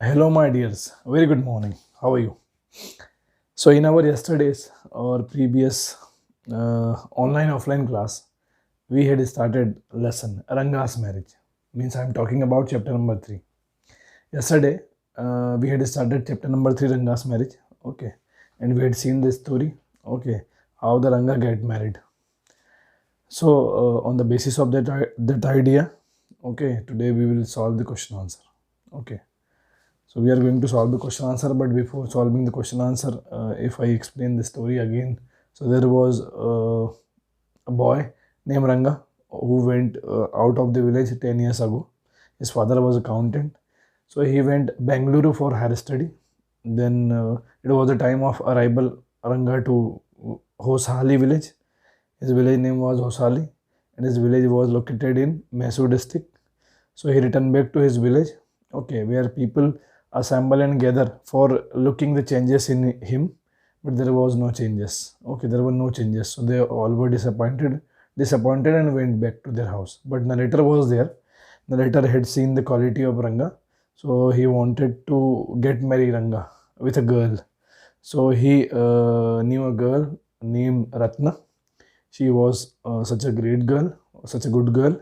Hello, my dears. Very good morning. How are you? So, in our yesterday's or previous online offline class, we had started lesson Ranga's marriage. Means I'm talking about chapter number 3. Yesterday, we had started chapter number 3 Ranga's marriage. Okay, and we had seen this story. Okay, how the Ranga get married. So, on the basis of that idea, okay, today we will solve the question answer. Okay. So we are going to solve the question answer, but before solving the question answer, if I explain the story again, so there was a boy named Ranga who went out of the village 10 years ago. His father was accountant, so he went Bengaluru for higher study. Then it was the time of arrival Ranga to Hosali village. His village name was Hosali, and his village was located in Mysore district. So he returned back to his village, okay, where people assemble and gather for looking the changes in him, but there was no changes. Okay, there were no changes. So they all were disappointed and went back to their house. But narrator was there. Narrator had seen the quality of Ranga, so he wanted to get married Ranga with a girl. So he knew a girl named Ratna. She was such a great girl, such a good girl.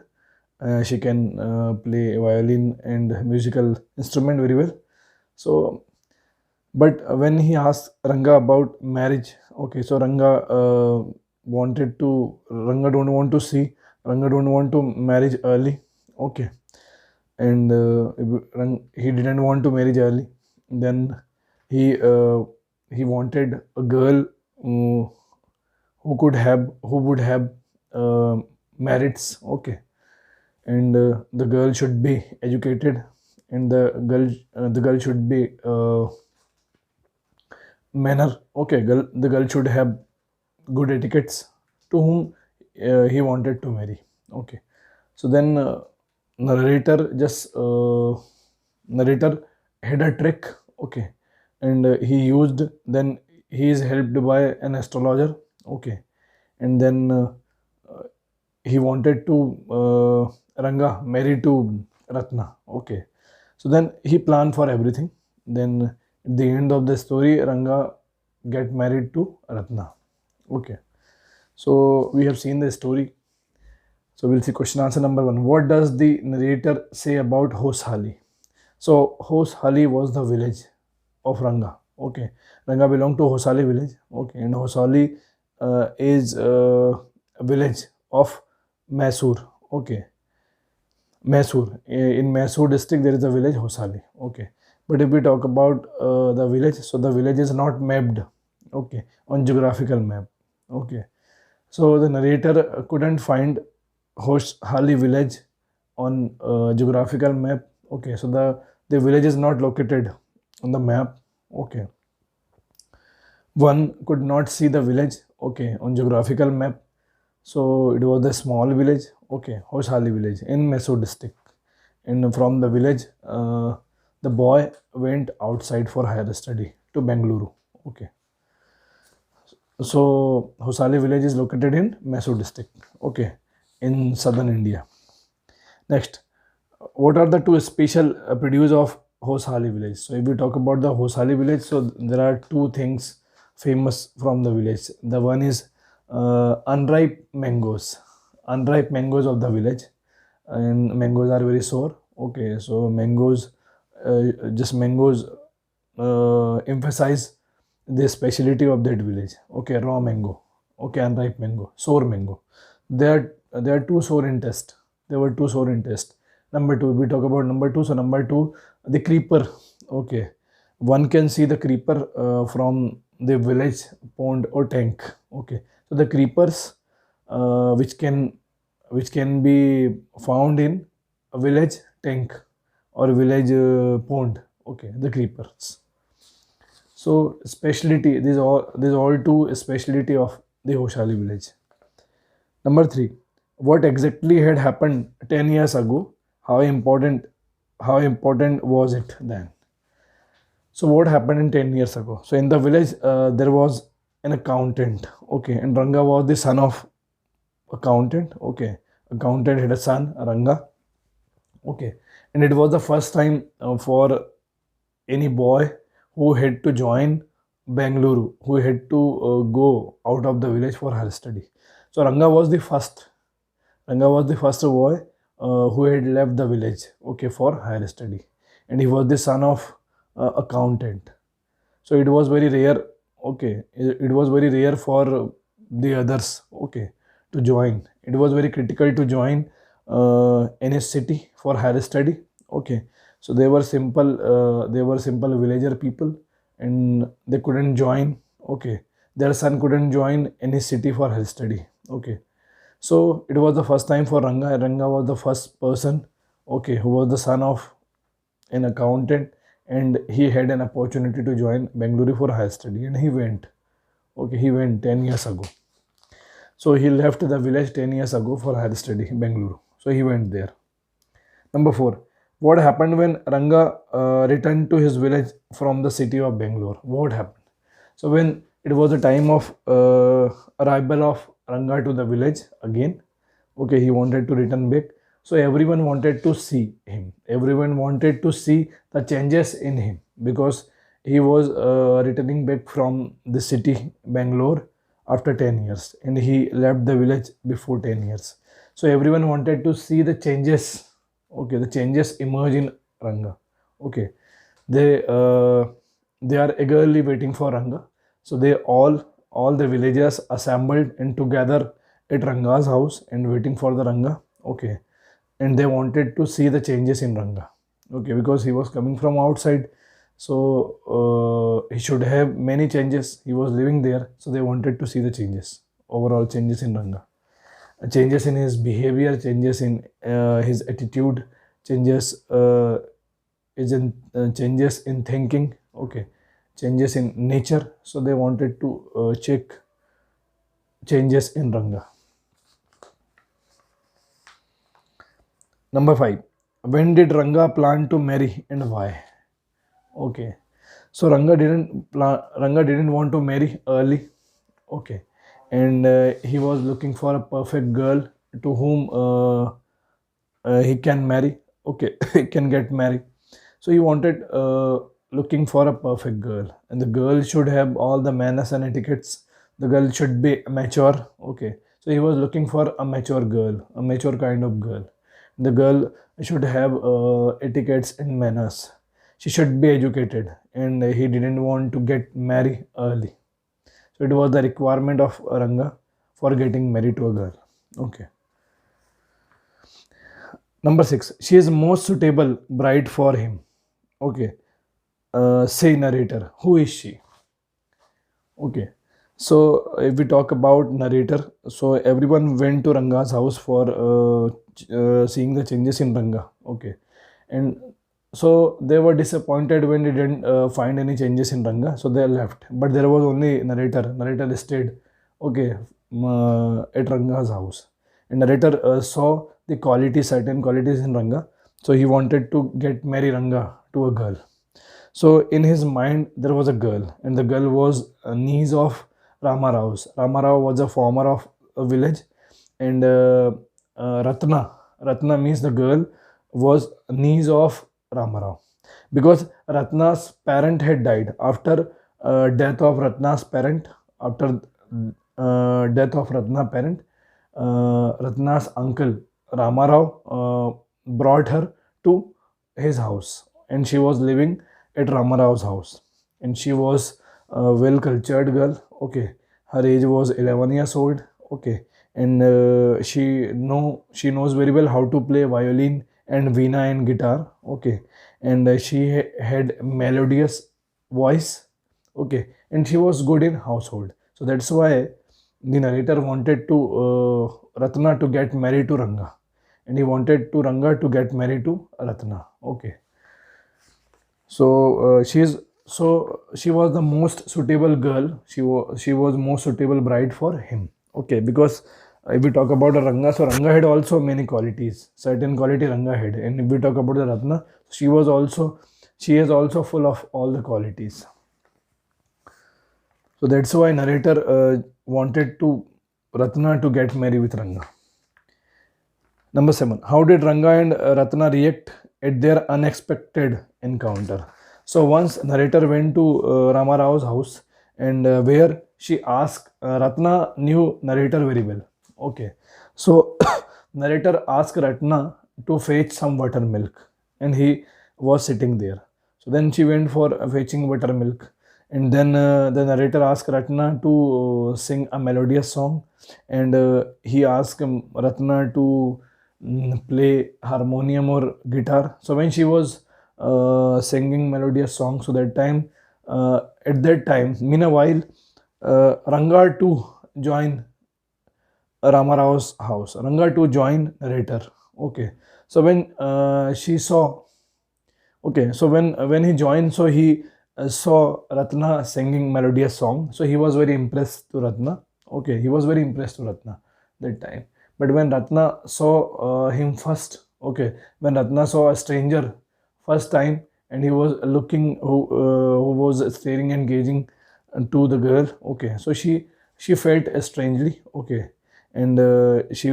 She can play violin and musical instrument very well. So, but when he asked Ranga about marriage, okay, so Ranga don't want to see, Ranga don't want to marriage early, okay, and he didn't want to marriage early. Then he uh, he wanted a girl who would have uh, merits, okay, and the girl should be educated, and the girl should be manner, okay, the girl should have good etiquettes to whom he wanted to marry, okay. So then narrator just narrator had a trick, okay, and he used, then he is helped by an astrologer, okay, and then he wanted to Ranga marry to Ratna. Okay. So then he planned for everything. Then at the end of the story, Ranga get married to Ratna. Okay. So we have seen the story. So we'll see question answer number 1. What does the narrator say about Hoshali? So Hoshali was the village of Ranga. Okay. Ranga belonged to Hosali village. Okay. And Hosali is a village of Mysore. Okay. Mysore. In Mysore district, there is a village Hosali. Okay. But if we talk about the village, so the village is not mapped. Okay. On geographical map. Okay. So the narrator couldn't find Hosali village on geographical map. Okay. So the village is not located on the map. Okay. One could not see the village. Okay. On geographical map. So it was a small village, okay, Hoshali village in Mysore district. And from the village, the boy went outside for higher study to Bengaluru. Okay. So Hosali village is located in Mysore district, okay, in southern India. Next, what are the two special produce of Hosali village? So if we talk about the Hosali village, so there are two things famous from the village. The one is unripe mangoes, unripe mangoes of the village, and mangoes are very sour. Okay, so mangoes emphasize the speciality of that village. Okay, raw mango, okay, unripe mango, sour mango. There are two sour in test. There were two sour in test. Number two, we talk about number two. So number two, the creeper. Okay, one can see the creeper from the village pond or tank. Okay, so the creepers which can be found in a village tank or village pond. Okay, the creepers. So speciality, these all two speciality of the Hoshali village. Number three, what exactly had happened 10 years ago? How important was it then? So what happened in 10 years ago? So in the village, there was an accountant. Okay, and Ranga was the son of accountant. Okay, accountant had a son, Ranga. Okay, and it was the first time for any boy who had to join Bengaluru, who had to go out of the village for higher study. So Ranga was the first. Ranga was the first boy who had left the village, okay, for higher study, and he was the son of accountant. So it was very rare, okay. It was very rare for the others, okay, to join. It was very critical to join in a city for higher study, okay. So they were simple villager people, and they couldn't join, okay. Their son couldn't join any city for higher study, okay. So it was the first time for Ranga. Ranga was the first person, okay, who was the son of an accountant, and he had an opportunity to join Bengaluru for higher study, and he went. Okay, he went 10 years ago. So he left the village 10 years ago for higher study, Bengaluru. So he went there. Number 4. What happened when Ranga returned to his village from the city of Bangalore? What happened? So when it was the time of arrival of Ranga to the village again, okay, he wanted to return back. So everyone wanted to see him. Everyone wanted to see the changes in him because he was returning back from the city Bangalore after 10 years, and he left the village before 10 years. So everyone wanted to see the changes. Okay, the changes emerge in Ranga. Okay, they uh, they are eagerly waiting for Ranga. So they all the villagers assembled and together at Ranga's house and waiting for the Ranga. Okay, and they wanted to see the changes in Ranga. Okay, because he was coming from outside, so he should have many changes. He was living there, so they wanted to see the changes, overall changes in Ranga, changes in his behavior, changes in his attitude, changes changes in thinking. Okay, changes in nature. So they wanted to check changes in Ranga. Number 5. When did Ranga plan to marry and why? Okay. So Ranga didn't want to marry early. Okay. And he was looking for a perfect girl to whom he can marry. Okay. He can get married. So he wanted looking for a perfect girl, and the girl should have all the manners and etiquettes. The girl should be mature. Okay. So he was looking for a mature girl, a mature kind of girl. The girl should have etiquettes and manners. She should be educated, and he didn't want to get married early. So it was the requirement of Ranga for getting married to a girl. Okay. Number 6. She is most suitable bride for him. Okay. Say narrator. Who is she? Okay. So if we talk about narrator, so everyone went to Ranga's house for seeing the changes in Ranga. Okay. And so they were disappointed when they didn't find any changes in Ranga, so they left. But there was only narrator. Narrator stayed, okay, at Ranga's house. And narrator saw the qualities, certain qualities in Ranga. So he wanted to get marry Ranga to a girl. So in his mind there was a girl, and the girl was a niece of Rama Rao's. Rama Rao was a farmer of a village, and Ratna means the girl was niece of Rama Rao, because Ratna's parent had died after death of Ratna's parent. After death of Ratna parent, Ratna's uncle Rama Rao brought her to his house, and she was living at Rama Rao's house, and she was a well cultured girl. Okay, her age was 11 years old. Okay, and she knows very well how to play violin and veena and guitar. Okay, and she had melodious voice. Okay, and she was good in household. So that's why the narrator wanted to Ratna to get married to Ranga, and he wanted to Ranga to get married to Ratna. Okay, so she was the most suitable girl. She was most suitable bride for him. Okay, because if we talk about a Ranga, so Ranga had also many qualities. Certain quality Ranga had, and if we talk about the Ratna, she is also full of all the qualities. So that's why narrator wanted to Ratna to get married with Ranga. Number 7. How did Ranga and Ratna react at their unexpected encounter? So once narrator went to Rama Rao's house, and where she asked, Ratna knew narrator very well. Okay, so narrator asked Ratna to fetch some buttermilk, and he was sitting there. So then she went for fetching buttermilk, and then the narrator asked Ratna to sing a melodious song, and he asked Ratna to play harmonium or guitar. So when she was singing melodious songs, so at that time, meanwhile, Ranga to join Rama Rao's house. Ranga to join narrator. Okay. So when she saw, okay, so when he joined, so he saw Ratna singing melodious song. So he was very impressed to Ratna. Okay, he was very impressed to Ratna that time. But when Ratna saw him first, okay, when Ratna saw a stranger first time, and he was looking who was staring and gazing to the girl. Okay, so she felt strangely. Okay, and she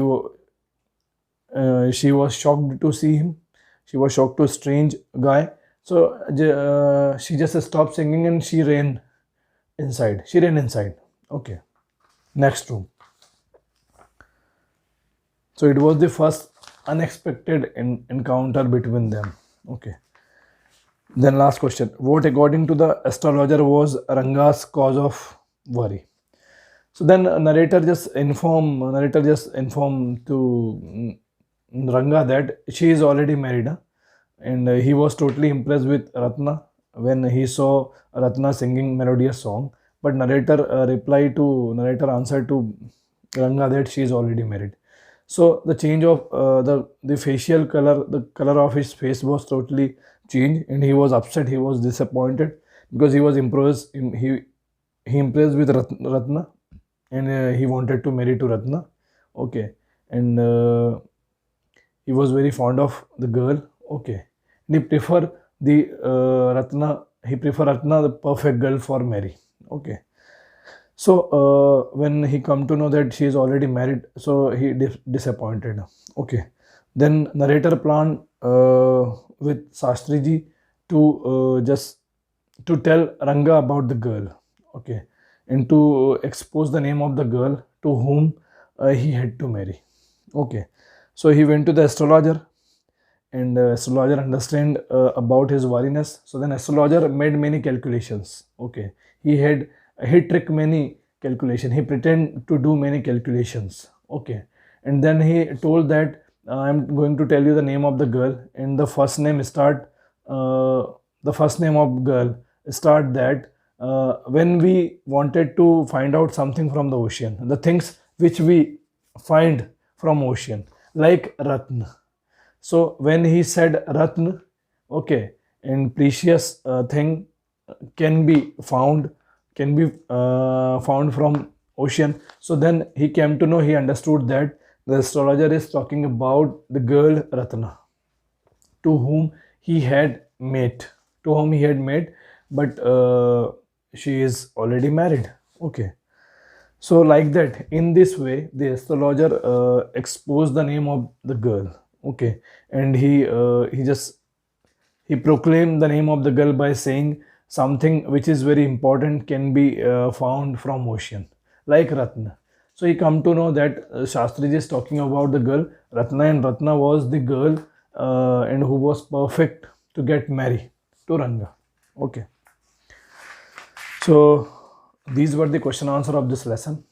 was shocked to see him. She was shocked to a strange guy. So she just stopped singing and she ran inside. She ran inside. Okay. Next room. So it was the first unexpected encounter between them. Okay. Then last question. What according to the astrologer was Ranga's cause of worry? So then narrator just inform to Ranga that she is already married, huh? And he was totally impressed with Ratna when he saw Ratna singing melodious song. But narrator answered to Ranga that she is already married. So the change of the facial color, the color of his face was totally changed, and he was upset. He was disappointed because he was impressed. He impressed with Ratna, and he wanted to marry to Ratna. Okay, and he was very fond of the girl. Okay, and he prefer the Ratna. He prefer Ratna, the perfect girl for marry. Okay, so when he come to know that she is already married, so he disappointed. Okay, then narrator plan with Shastriji to just to tell Ranga about the girl. Okay, and to expose the name of the girl to whom he had to marry. Okay, so he went to the astrologer, and astrologer understand about his wariness. So then astrologer made many calculations. Okay, he tricked many calculation. He pretend to do many calculations. Okay, and then he told that I'm going to tell you the name of the girl, and the first name of girl start that when we wanted to find out something from the ocean, the things which we find from ocean, like Ratna. So when he said Ratna, okay, and precious thing can be found, found from ocean. So then he came to know, he understood that the astrologer is talking about the girl Ratna, to whom he had met, but she is already married. Okay. So like that, in this way, the astrologer exposed the name of the girl. Okay, and he proclaimed the name of the girl by saying something which is very important can be found from ocean, like Ratna. So he come to know that Shastriji is talking about the girl Ratna, and Ratna was the girl and who was perfect to get married to Ranga. Okay. So these were the question answer of this lesson.